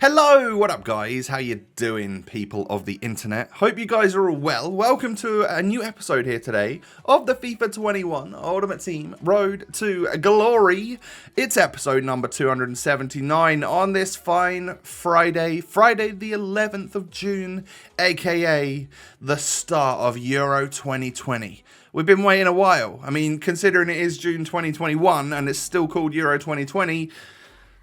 Hello, what up guys? How you doing, people of the internet? Hope you guys are all well. Welcome to a new episode here today of the FIFA 21 Ultimate Team Road to Glory. It's episode number 279 on this fine Friday the 11th of June, aka the start of Euro 2020. We've been waiting a while. I mean, considering it is June 2021 and it's still called Euro 2020,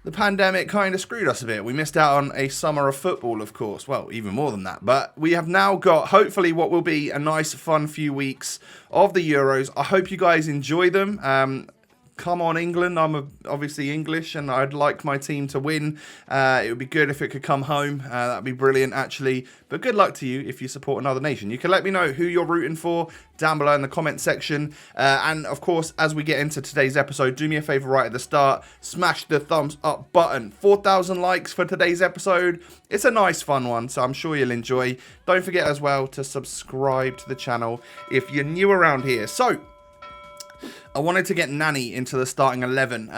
the pandemic kind of screwed us a bit. We missed out on a summer of football, of course. Well, even more than that. But we have now got, hopefully, what will be a nice, fun few weeks of the Euros. I hope you guys enjoy them. Come on, England. I'm obviously English, and I'd like my team to win. It would be good if it could come home. That'd be brilliant, actually. But good luck to you if you support another nation. You can let me know who you're rooting for down below in the comment section. And, of course, as we get into today's episode, do me a favor right at the start. Smash the thumbs up button. 4,000 likes for today's episode. It's a nice, fun one, so I'm sure you'll enjoy. Don't forget as well to subscribe to the channel if you're new around here. So, I wanted to get Nani into the starting 11,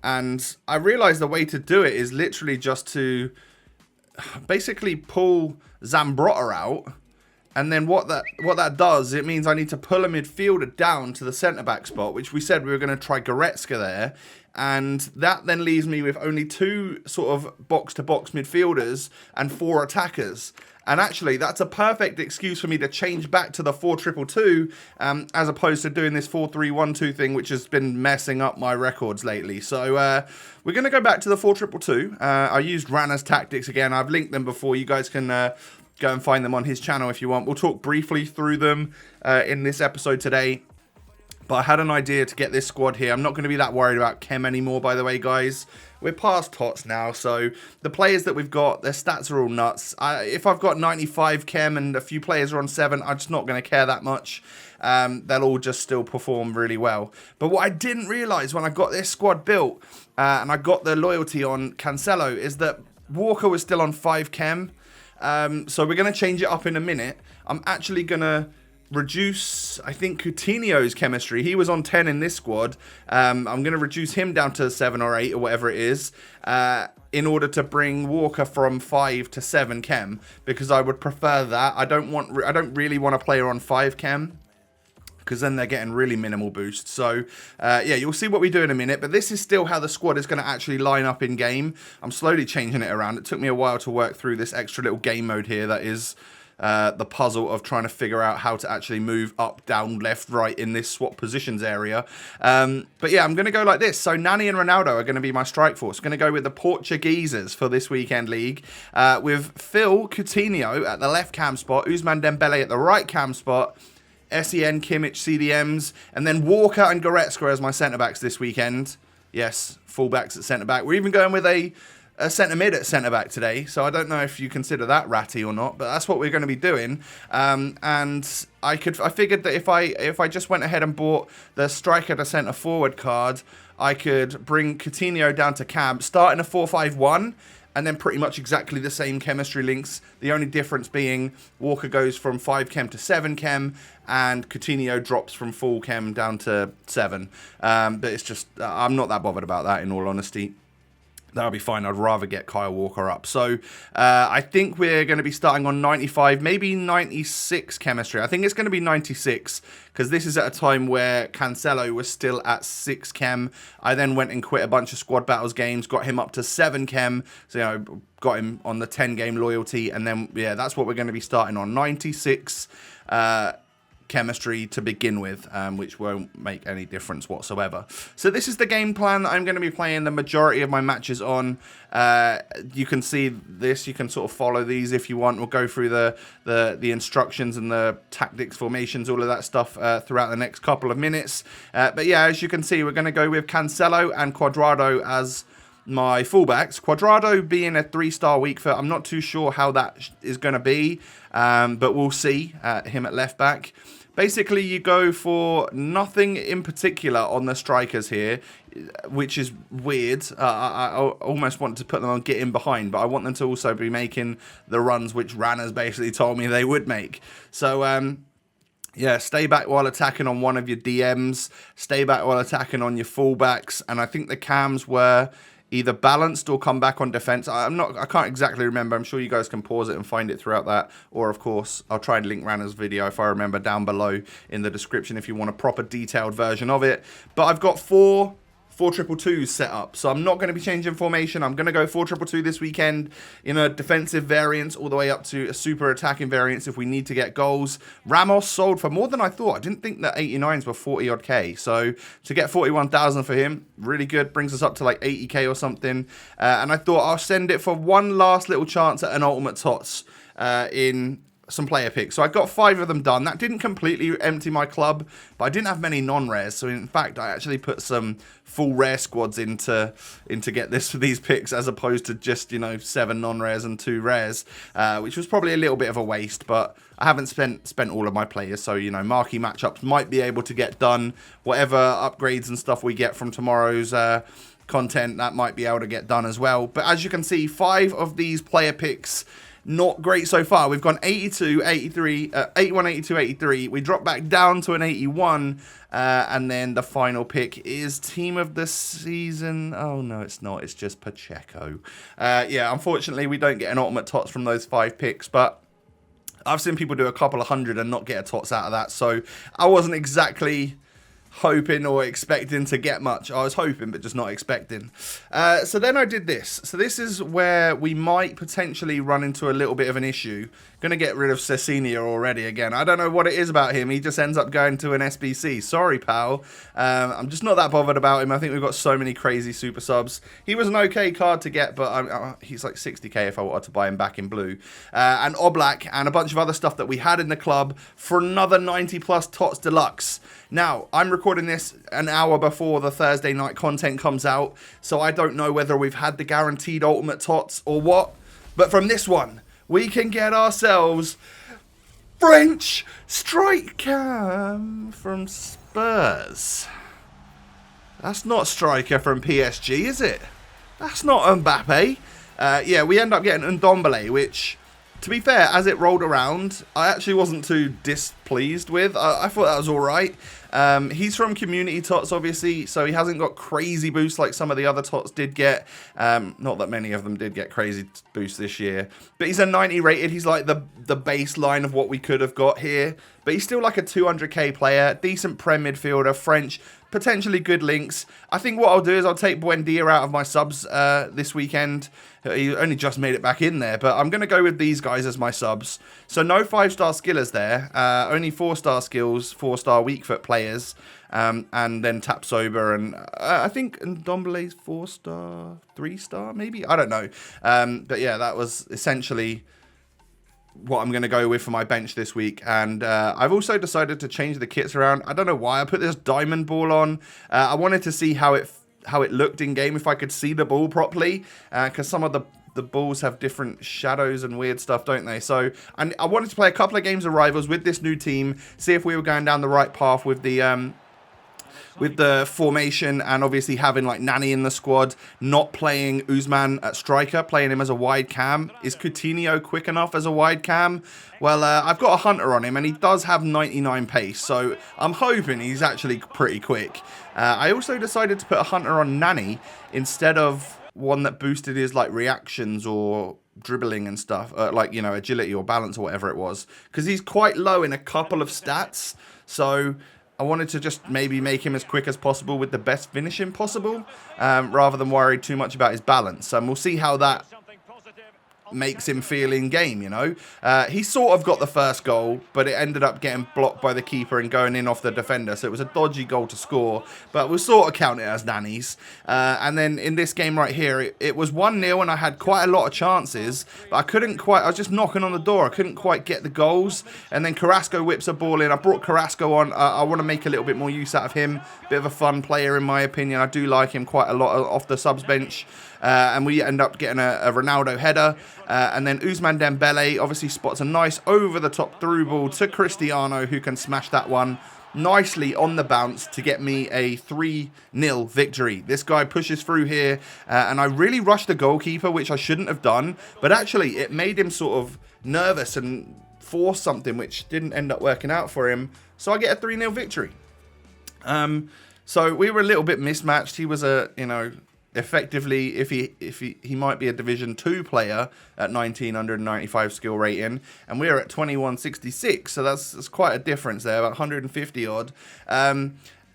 and I realised the way to do it is literally just to basically pull Zambrotta out, and then what that does, it means I need to pull a midfielder down to the centre-back spot, which we said we were going to try Goretzka there, and that then leaves me with only two sort of box-to-box midfielders and 4 attackers. And actually, that's a perfect excuse for me to change back to the 4-2-2 as opposed to doing this 4-3-1-2 thing, which has been messing up my records lately. So we're going to go back to the 4-2-2. I used Rana's tactics again. I've linked them before. You guys can go and find them on his channel if you want. We'll talk briefly through them in this episode today. But I had an idea to get this squad here. I'm not going to be that worried about Chem anymore, by the way, guys. We're past Tots now, so the players that we've got, their stats are all nuts. If I've got 95 Chem and a few players are on 7, I'm just not going to care that much. They'll all just still perform really well. But what I didn't realise when I got this squad built, and I got the loyalty on Cancelo, is that Walker was still on 5 Chem. So we're going to change it up in a minute. I'm actually going to reduce, I think, Coutinho's chemistry. He was on 10 in this squad. I'm going to reduce him down to 7 or 8 or whatever it is in order to bring Walker from 5 to 7 chem, because I would prefer that. I don't really want a player on 5 chem, because then they're getting really minimal boosts. So, yeah, you'll see what we do in a minute. But this is still how the squad is going to actually line up in game. I'm slowly changing it around. It took me a while to work through this extra little game mode here that is the puzzle of trying to figure out how to actually move up, down, left, right in this swap positions area. But yeah, I'm going to go like this. So Nani and Ronaldo are going to be my strike force. Going to go with the Portugueses for this weekend league, with Phil Coutinho at the left cam spot, Ousmane Dembele at the right cam spot, Sen, Kimmich, CDMs, and then Walker and Goretzka as my centre-backs this weekend. Yes, full-backs at centre-back. We're even going with a centre-mid at centre-back today, so I don't know if you consider that ratty or not, but that's what we're going to be doing. And I figured that if I just went ahead and bought the striker to centre-forward card, I could bring Coutinho down to cam, start in a 4-5-1, and then pretty much exactly the same chemistry links. The only difference being Walker goes from 5 chem to 7 chem, and Coutinho drops from full chem down to 7. But it's just, I'm not that bothered about that, in all honesty. That'll be fine. I'd rather get Kyle Walker up. So I think we're going to be starting on 95, maybe 96 chemistry. I think it's going to be 96, because this is at a time where Cancelo was still at 6 chem. I then went and quit a bunch of squad battles games, got him up to 7 chem. So, you know, got him on the 10 game loyalty. And then, yeah, that's what we're going to be starting on. 96 chemistry to begin with, which won't make any difference whatsoever. So this is the game plan that I'm going to be playing the majority of my matches on. You can see this, you can sort of follow these if you want. We'll go through the instructions and the tactics, formations, all of that stuff throughout the next couple of minutes. But yeah, as you can see, we're going to go with Cancelo and Cuadrado as my fullbacks. Cuadrado being a 3-star weak foot, I'm not too sure how that is going to be, but we'll see. Him at left back. Basically, you go for nothing in particular on the strikers here, which is weird. I almost want to put them on get in behind, but I want them to also be making the runs which Rana's basically told me they would make. So, yeah, stay back while attacking on one of your DMs. Stay back while attacking on your fullbacks. And I think the cams were either balanced or come back on defense. I can't exactly remember. I'm sure you guys can pause it and find it throughout that. Or, of course, I'll try and link Rana's video, if I remember, down below in the description if you want a proper detailed version of it. But I've got 4-2-2s set up, so I'm not going to be changing formation. I'm going to go 4-2-2 this weekend in a defensive variance all the way up to a super attacking variance if we need to get goals. Ramos sold for more than I thought. I didn't think that 89s were 40 odd K, so to get 41,000 for him, really good. Brings us up to like 80K or something, and I thought I'll send it for one last little chance at an Ultimate Tots in some player picks. So I got 5 of them done. That didn't completely empty my club, but I didn't have many non-rares. So in fact, I actually put some full rare squads in to get these picks, as opposed to just, 7 non-rares and 2 rares, which was probably a little bit of a waste. But I haven't spent all of my players, so marquee matchups might be able to get done. Whatever upgrades and stuff we get from tomorrow's content, that might be able to get done as well. But as you can see, 5 of these player picks, not great so far. We've gone 82, 83, 81, 82, 83. We dropped back down to an 81. And then the final pick is team of the season. Oh, no, it's not. It's just Pacheco. Yeah, unfortunately, we don't get an Ultimate Tots from those 5 picks. But I've seen people do a couple of hundred and not get a Tots out of that. So I wasn't exactly hoping or expecting to get much. I was hoping, but just not expecting. So then I did this. So this is where we might potentially run into a little bit of an issue. Going to get rid of Cecilia already again. I don't know what it is about him. He just ends up going to an SBC. Sorry, pal. I'm just not that bothered about him. I think we've got so many crazy super subs. He was an okay card to get, but he's like 60k if I wanted to buy him back in blue. And Oblak and a bunch of other stuff that we had in the club for another 90 plus Tots Deluxe. Now, I'm recording this an hour before the Thursday night content comes out, so I don't know whether we've had the guaranteed Ultimate Tots or what. But from this one, we can get ourselves French striker from Spurs. That's not striker from PSG, is it? That's not Mbappe. Yeah, we end up getting Ndombele, which, to be fair, as it rolled around, I actually wasn't too displeased with. I thought that was all right. He's from Community Tots, obviously, so he hasn't got crazy boosts like some of the other Tots did get. Not that many of them did get crazy boosts this year. But he's a 90 rated. He's like the baseline of what we could have got here. But he's still like a 200k player. Decent Prem midfielder, French, potentially good links. I think what I'll do is I'll take Buendia out of my subs this weekend. He only just made it back in there, but I'm going to go with these guys as my subs. So no 5-star skillers there, only 4-star skills, 4-star weak foot players, and then Tap Sober, and I think Ndombele's 4-star, 3-star maybe? I don't know. But yeah, that was essentially what I'm going to go with for my bench this week. And I've also decided to change the kits around. I don't know why. I put this diamond ball on. I wanted to see how it looked in game, if I could see the ball properly, because some of the balls have different shadows and weird stuff, don't they? So I wanted to play a couple of games of Rivals with this new team, see if we were going down the right path with the formation, and obviously having like Nani in the squad, not playing Usman at striker, playing him as a wide cam. Is Coutinho quick enough as a wide cam? Well, I've got a Hunter on him, and he does have 99 pace, so I'm hoping he's actually pretty quick. I also decided to put a Hunter on Nani instead of one that boosted his like reactions or dribbling and stuff, like, agility or balance or whatever it was, because he's quite low in a couple of stats. So I wanted to just maybe make him as quick as possible with the best finishing possible, rather than worry too much about his balance. And we'll see how that makes him feel in game, He sort of got the first goal, but it ended up getting blocked by the keeper and going in off the defender. So it was a dodgy goal to score, but we'll sort of count it as Nani's. And then in this game right here, it was 1-0 and I had quite a lot of chances, but I was just knocking on the door. I couldn't quite get the goals. And then Carrasco whips a ball in. I brought Carrasco on. I want to make a little bit more use out of him. Bit of a fun player in my opinion. I do like him quite a lot off the subs bench. And we end up getting a Ronaldo header. And then Ousmane Dembele obviously spots a nice over-the-top through ball to Cristiano, who can smash that one nicely on the bounce to get me a 3-0 victory. This guy pushes through here, and I really rushed the goalkeeper, which I shouldn't have done. But actually, it made him sort of nervous and force something, which didn't end up working out for him. So I get a 3-0 victory. So we were a little bit mismatched. He was a, effectively, if he might be a Division 2 player at 1995 skill rating, and we're at 2166, so that's quite a difference there, about 150 odd.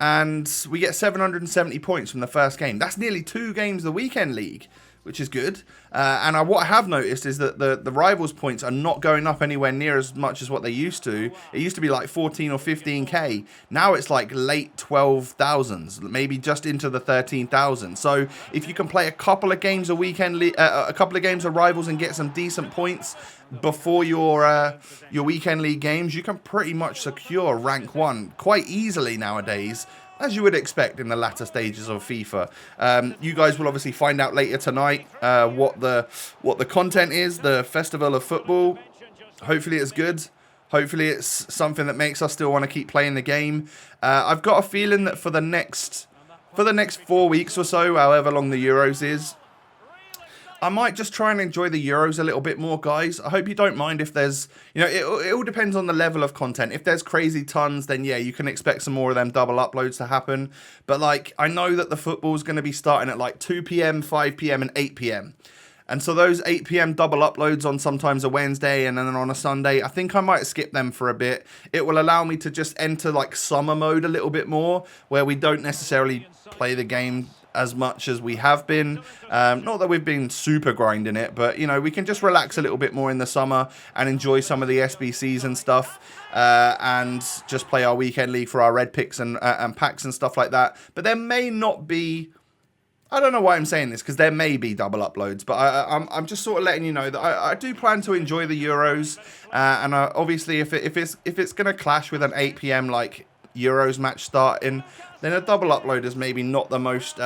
And we get 770 points from the first game. That's nearly 2 games of the weekend league, which is good. And what I have noticed is that the rivals points are not going up anywhere near as much as what they used to. It used to be like 14 or 15k. Now it's like late 12,000s, maybe just into the 13,000. So if you can play a couple of games a weekend, a couple of games of rivals and get some decent points before your weekend league games, you can pretty much secure rank 1 quite easily nowadays, as you would expect in the latter stages of FIFA. You guys will obviously find out later tonight what the content is, the Festival of Football. Hopefully it's good. Hopefully it's something that makes us still want to keep playing the game. I've got a feeling that for the next 4 weeks or so, however long the Euros is, I might just try and enjoy the Euros a little bit more, guys. I hope you don't mind if there's, it all depends on the level of content. If there's crazy tons, then yeah, you can expect some more of them double uploads to happen. But like, I know that the football's going to be starting at like 2 p.m, 5 p.m, and 8 p.m. And so those 8 p.m. double uploads on sometimes a Wednesday and then on a Sunday, I think I might skip them for a bit. It will allow me to just enter like summer mode a little bit more, where we don't necessarily play the game as much as we have been. Not that we've been super grinding it, but we can just relax a little bit more in the summer and enjoy some of the SBCs and stuff, and just play our weekend league for our red picks and packs and stuff like that. But there may not be, I don't know why I'm saying this, because there may be double uploads, but I'm just sort of letting you know that I do plan to enjoy the Euros, and obviously if it's going to clash with an 8 p.m. like Euros match starting, then a double upload is maybe not the most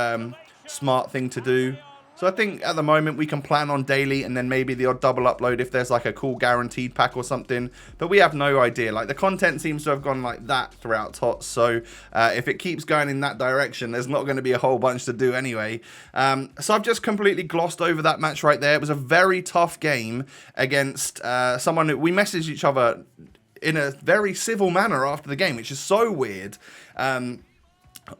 smart thing to do. So I think at the moment we can plan on daily and then maybe the odd double upload if there's like a cool guaranteed pack or something. But we have no idea. Like, the content seems to have gone like that throughout TOTS. So if it keeps going in that direction, there's not going to be a whole bunch to do anyway. So I've just completely glossed over that match right there. It was a very tough game against someone who we messaged each other in a very civil manner after the game, which is so weird.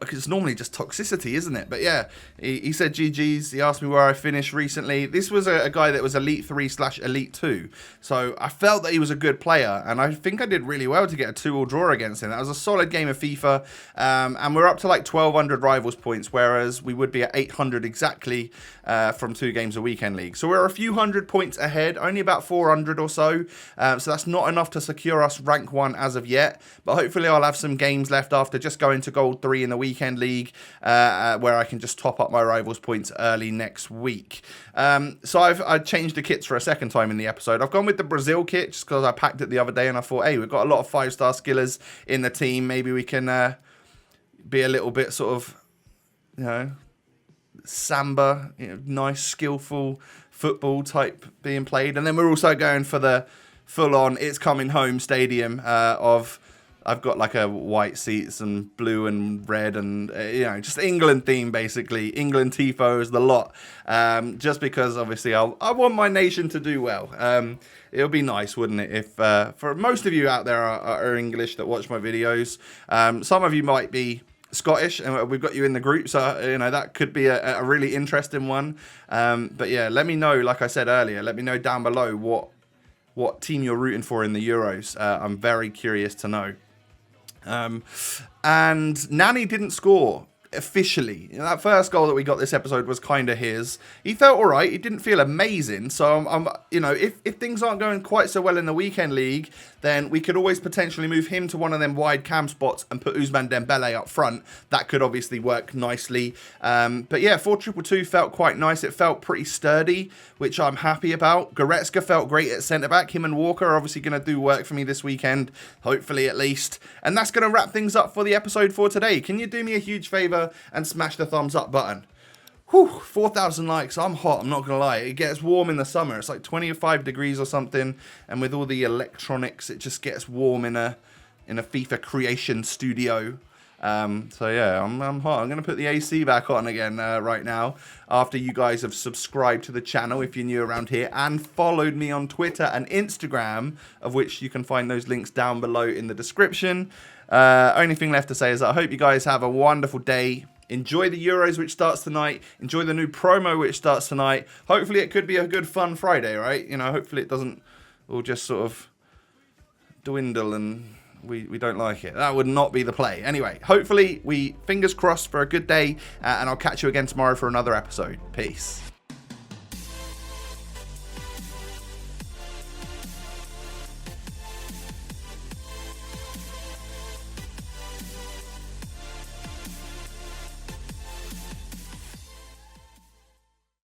Because it's normally just toxicity, isn't it? But yeah, he said GG's. He asked me where I finished recently. This was a guy that was Elite 3/Elite 2. So I felt that he was a good player. And I think I did really well to get a 2-2 draw against him. That was a solid game of FIFA. And we're up to like 1,200 rivals points, whereas we would be at 800 exactly from 2 games a weekend league. So we're a few hundred points ahead, only about 400 or so. So that's not enough to secure us rank 1 as of yet. But hopefully I'll have some games left after just going to Gold 3 in the weekend league, where I can just top up my rivals points early next week. So I've changed the kits for a second time in the episode. I've gone with the Brazil kit just because I packed it the other day and I thought, hey, we've got a lot of 5-star skillers in the team. Maybe we can be a little bit sort of, samba, nice, skillful football type being played. And then we're also going for the full-on It's Coming Home stadium of, I've got like a white seats and blue and red and, just England theme, basically. England tifos, the lot. Just because, obviously, I want my nation to do well. It'll be nice, wouldn't it, if, for most of you out there are English that watch my videos. Some of you might be Scottish, and we've got you in the group, so that could be a really interesting one. But yeah, let me know, like I said earlier, let me know down below what team you're rooting for in the Euros. I'm very curious to know. And Nani didn't score officially. That first goal that we got this episode was kind of his. He felt all right. He didn't feel amazing. So I'm if things aren't going quite so well in the weekend league, then we could always potentially move him to one of them wide cam spots and put Ousmane Dembele up front. That could obviously work nicely. But yeah, 4-2-2 felt quite nice. It felt pretty sturdy, which I'm happy about. Goretzka felt great at centre back. Him and Walker are obviously going to do work for me this weekend, hopefully at least. And that's going to wrap things up for the episode for today. Can you do me a huge favour and smash the thumbs up button? Whew, 4,000 likes. I'm hot, I'm not gonna lie. It gets warm in the summer. It's like 25 degrees or something, and with all the electronics, it just gets warm in a FIFA creation studio. So yeah, I'm hot. I'm gonna put the AC back on again right now, after you guys have subscribed to the channel if you're new around here, and followed me on Twitter and Instagram, of which you can find those links down below in the description. Only thing left to say is that I hope you guys have a wonderful day, enjoy the Euros, which starts tonight. Enjoy the new promo, which starts tonight. Hopefully it could be a good, fun Friday, right? You know, hopefully it doesn't all just sort of dwindle and we don't like it. That would not be the play. Anyway, hopefully fingers crossed for a good day, and I'll catch you again tomorrow for another episode. Peace.